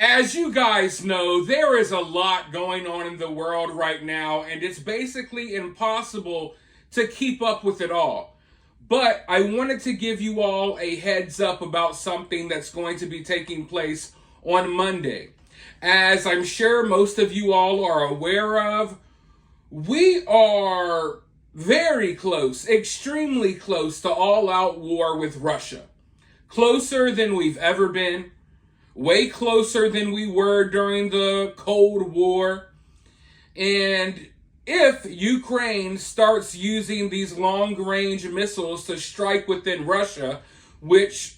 As you guys know, there is a lot going on in the world right now, and it's basically impossible to keep up with it all. But I wanted to give you all a heads up about something that's going to be taking place on Monday. As I'm sure most of you all are aware of, we are very close, extremely close to all out war with Russia. Closer than we've ever been, way closer than we were during the Cold War. And if Ukraine starts using these long-range missiles to strike within Russia, which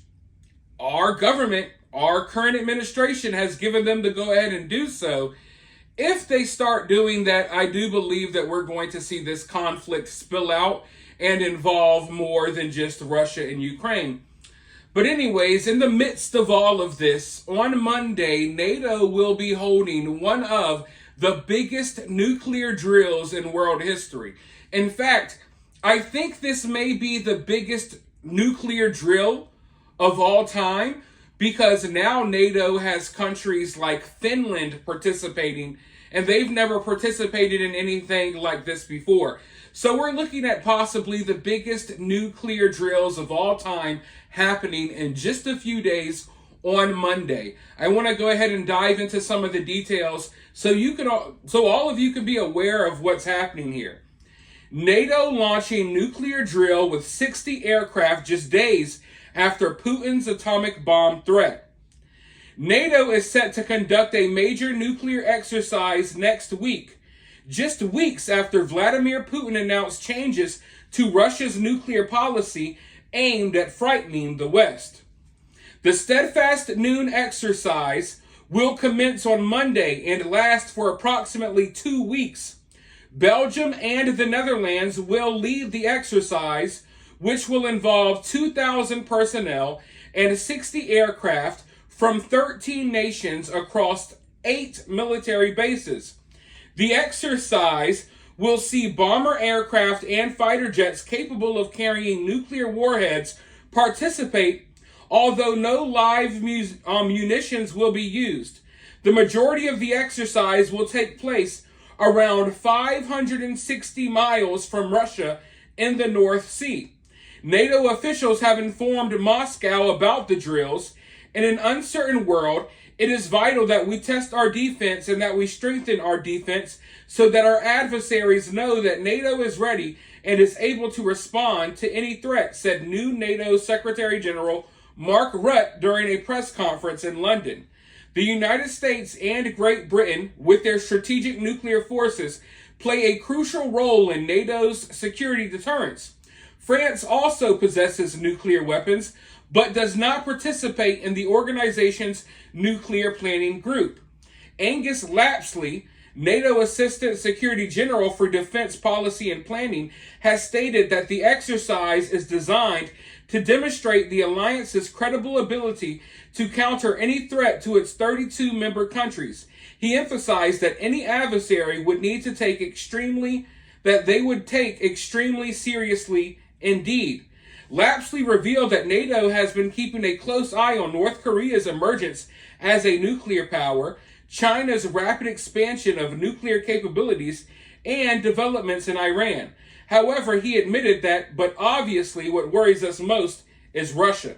our government, our current administration has given them to go ahead and do so, if they start doing that, I do believe that we're going to see this conflict spill out and involve more than just Russia and Ukraine. But anyways, in the midst of all of this, on Monday, NATO will be holding one of the biggest nuclear drills in world history. In fact, I think this may be the biggest nuclear drill of all time, because now NATO has countries like Finland participating, and they've never participated in anything like this before. So we're looking at possibly the biggest nuclear drills of all time happening in just a few days on Monday. I want to go ahead and dive into some of the details so all of you can be aware of what's happening here. NATO launching nuclear drill with 60 aircraft just days after Putin's atomic bomb threat. NATO is set to conduct a major nuclear exercise next week, just weeks after Vladimir Putin announced changes to Russia's nuclear policy aimed at frightening the West. The Steadfast Noon exercise will commence on Monday and last for approximately 2 weeks. Belgium and the Netherlands will lead the exercise, which will involve 2,000 personnel and 60 aircraft from 13 nations across 8 military bases. The exercise will see bomber aircraft and fighter jets capable of carrying nuclear warheads participate, although no live munitions will be used. The majority of the exercise will take place around 560 miles from Russia in the North Sea. NATO officials have informed Moscow about the drills. In an uncertain world, it is vital that we test our defense and that we strengthen our defense so that our adversaries know that NATO is ready and is able to respond to any threat, said new NATO Secretary General Mark Rutte during a press conference in London. The United States and Great Britain, with their strategic nuclear forces, play a crucial role in NATO's security deterrence. France also possesses nuclear weapons, but does not participate in the organization's nuclear planning group. Angus Lapsley, NATO Assistant Secretary General for Defense Policy and Planning, has stated that the exercise is designed to demonstrate the alliance's credible ability to counter any threat to its 32 member countries. He emphasized that any adversary would need to take extremely seriously indeed. Lapsley revealed that NATO has been keeping a close eye on North Korea's emergence as a nuclear power, China's rapid expansion of nuclear capabilities, and developments in Iran. However, he admitted but obviously what worries us most is Russia.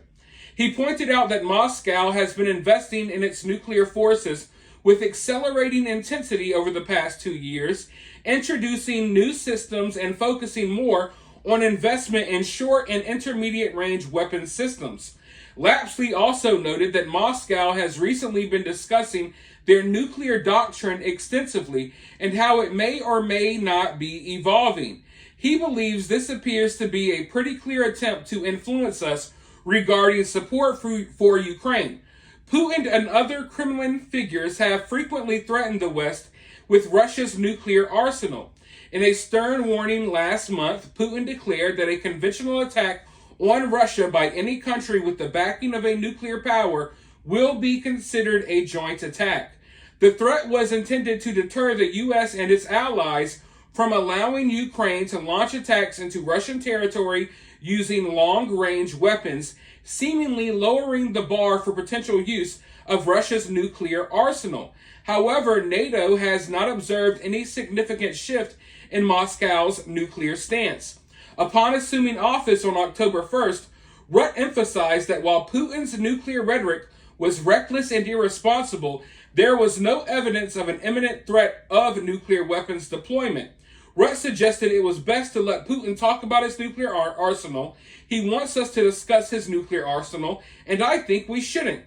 He pointed out that Moscow has been investing in its nuclear forces with accelerating intensity over the past 2 years, introducing new systems and focusing more on investment in short and intermediate range weapons systems. Lapsley also noted that Moscow has recently been discussing their nuclear doctrine extensively and how it may or may not be evolving. He believes this appears to be a pretty clear attempt to influence us regarding support for Ukraine. Putin and other Kremlin figures have frequently threatened the West with Russia's nuclear arsenal. In a stern warning last month, Putin declared that a conventional attack on Russia by any country with the backing of a nuclear power will be considered a joint attack. The threat was intended to deter the U.S. and its allies from allowing Ukraine to launch attacks into Russian territory using long-range weapons, seemingly lowering the bar for potential use of Russia's nuclear arsenal. However, NATO has not observed any significant shift in Moscow's nuclear stance. Upon assuming office on October 1st, Rutte emphasized that while Putin's nuclear rhetoric was reckless and irresponsible, there was no evidence of an imminent threat of nuclear weapons deployment. Rutte suggested it was best to let Putin talk about his nuclear arsenal. He wants us to discuss his nuclear arsenal, and I think we shouldn't.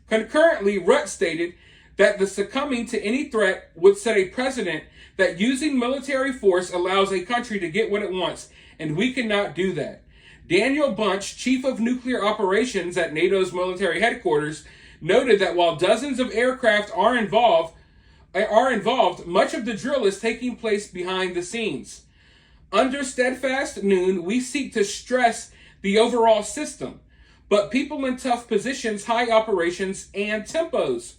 Concurrently, Rutte stated that the succumbing to any threat would set a precedent that using military force allows a country to get what it wants, and we cannot do that. Daniel Bunch, chief of nuclear operations at NATO's military headquarters, noted that while dozens of aircraft are involved, much of the drill is taking place behind the scenes. Under Steadfast Noon, we seek to stress the overall system, but people in tough positions, high operations, and tempos,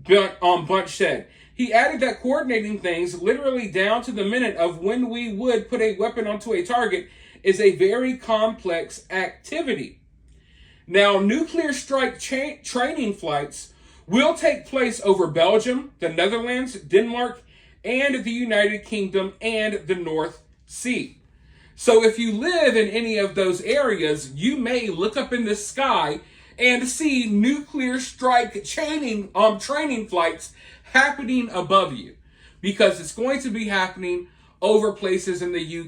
Bunch said. He added that coordinating things literally down to the minute of when we would put a weapon onto a target is a very complex activity. Now, nuclear strike training flights will take place over Belgium, the Netherlands, Denmark, and the United Kingdom and the North Sea. So if you live in any of those areas, you may look up in the sky and see nuclear strike training flights happening above you, because it's going to be happening over places in the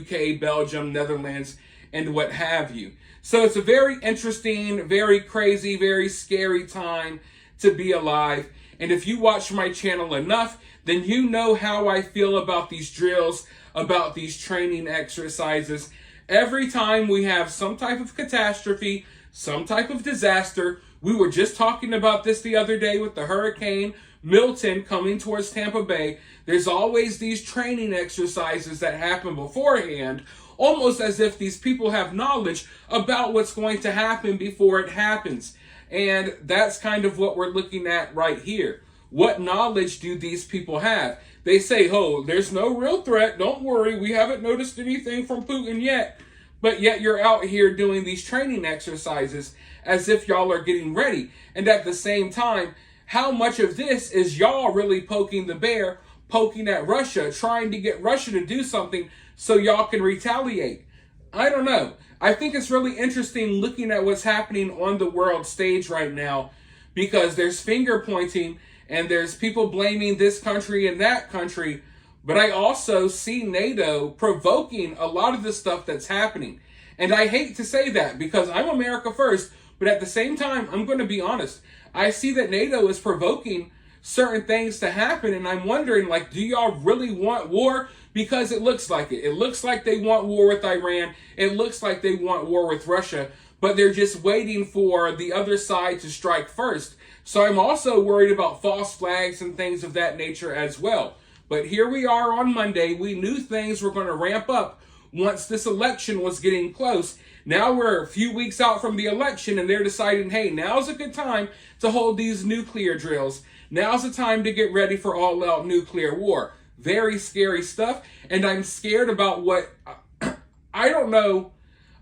UK, Belgium, Netherlands, and what have you. So it's a very interesting, very crazy, very scary time to be alive. And if you watch my channel enough, then you know how I feel about these drills, about these training exercises. Every time we have some type of catastrophe, some type of disaster, we were just talking about this the other day with the Hurricane Milton coming towards Tampa Bay. There's always these training exercises that happen beforehand, almost as if these people have knowledge about what's going to happen before it happens. And that's kind of what we're looking at right here. What knowledge do these people have? They say, oh, there's no real threat. Don't worry. We haven't noticed anything from Putin yet. But yet you're out here doing these training exercises as if y'all are getting ready. And at the same time, how much of this is y'all really poking the bear, poking at Russia, trying to get Russia to do something so y'all can retaliate? I don't know. I think it's really interesting looking at what's happening on the world stage right now, because there's finger pointing and there's people blaming this country and that country. But I also see NATO provoking a lot of the stuff that's happening. And I hate to say that because I'm America first, but at the same time, I'm going to be honest. I see that NATO is provoking certain things to happen, and I'm wondering, like, do y'all really want war? Because it looks like it. It looks like they want war with Iran. It looks like they want war with Russia, but they're just waiting for the other side to strike first. So I'm also worried about false flags and things of that nature as well. But here we are on Monday. We knew things were going to ramp up once this election was getting close. Now we're a few weeks out from the election, and they're deciding, hey, now's a good time to hold these nuclear drills. Now's the time to get ready for all-out nuclear war. Very scary stuff, and I'm scared about what, I don't know.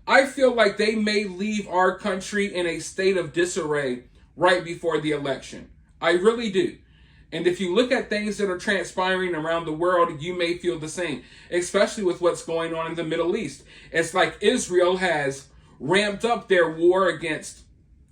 I feel like they may leave our country in a state of disarray right before the election. I really do. And if you look at things that are transpiring around the world, you may feel the same, especially with what's going on in the Middle East. It's like Israel has ramped up their war against,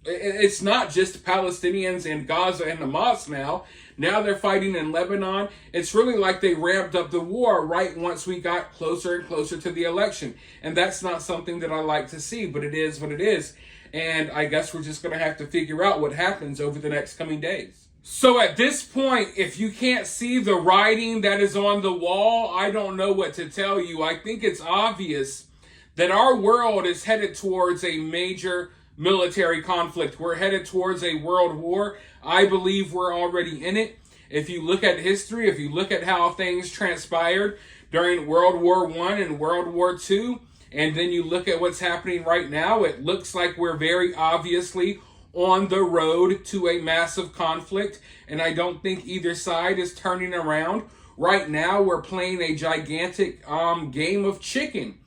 it's not just Palestinians in Gaza and Hamas now. Now they're fighting in Lebanon. It's really like they ramped up the war right once we got closer and closer to the election. And that's not something that I like to see, but it is what it is. And I guess we're just going to have to figure out what happens over the next coming days. So at this point, if you can't see the writing that is on the wall, I don't know what to tell you. I think it's obvious that our world is headed towards a major military conflict. We're headed towards a world war. I believe we're already in it. If you look at history, if you look at how things transpired during World War I and World War II, and then you look at what's happening right now, it looks like we're very obviously on the road to a massive conflict, and I don't think either side is turning around. Right now, we're playing a gigantic game of chicken.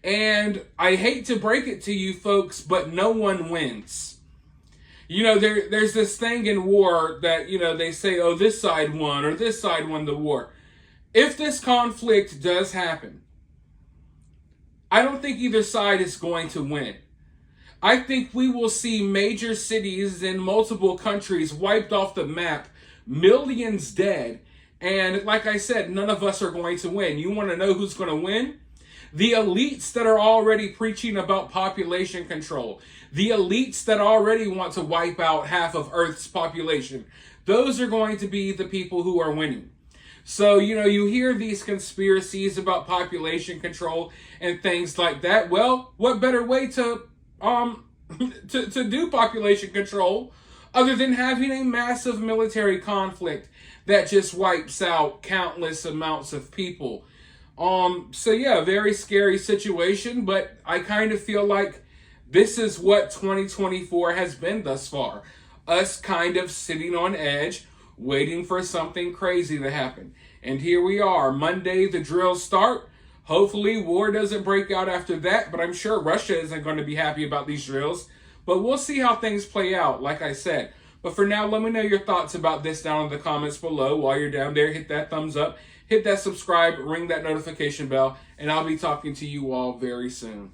And I hate to break it to you folks, but no one wins. there's this thing in war that, they say, oh, this side won or this side won the war. If this conflict does happen, I don't think either side is going to win. I think we will see major cities in multiple countries wiped off the map, millions dead, and like I said, none of us are going to win. You want to know who's going to win? The elites that are already preaching about population control. The elites that already want to wipe out half of Earth's population. Those are going to be the people who are winning. So, you hear these conspiracies about population control and things like that. Well, what better way to do population control other than having a massive military conflict that just wipes out countless amounts of people? So yeah, very scary situation, but I kind of feel like this is what 2024 has been thus far. Us kind of sitting on edge, waiting for something crazy to happen. And here we are, Monday, the drills start. Hopefully war doesn't break out after that, but I'm sure Russia isn't going to be happy about these drills. But we'll see how things play out, like I said. But for now, let me know your thoughts about this down in the comments below. While you're down there, hit that thumbs up, hit that subscribe, ring that notification bell, and I'll be talking to you all very soon.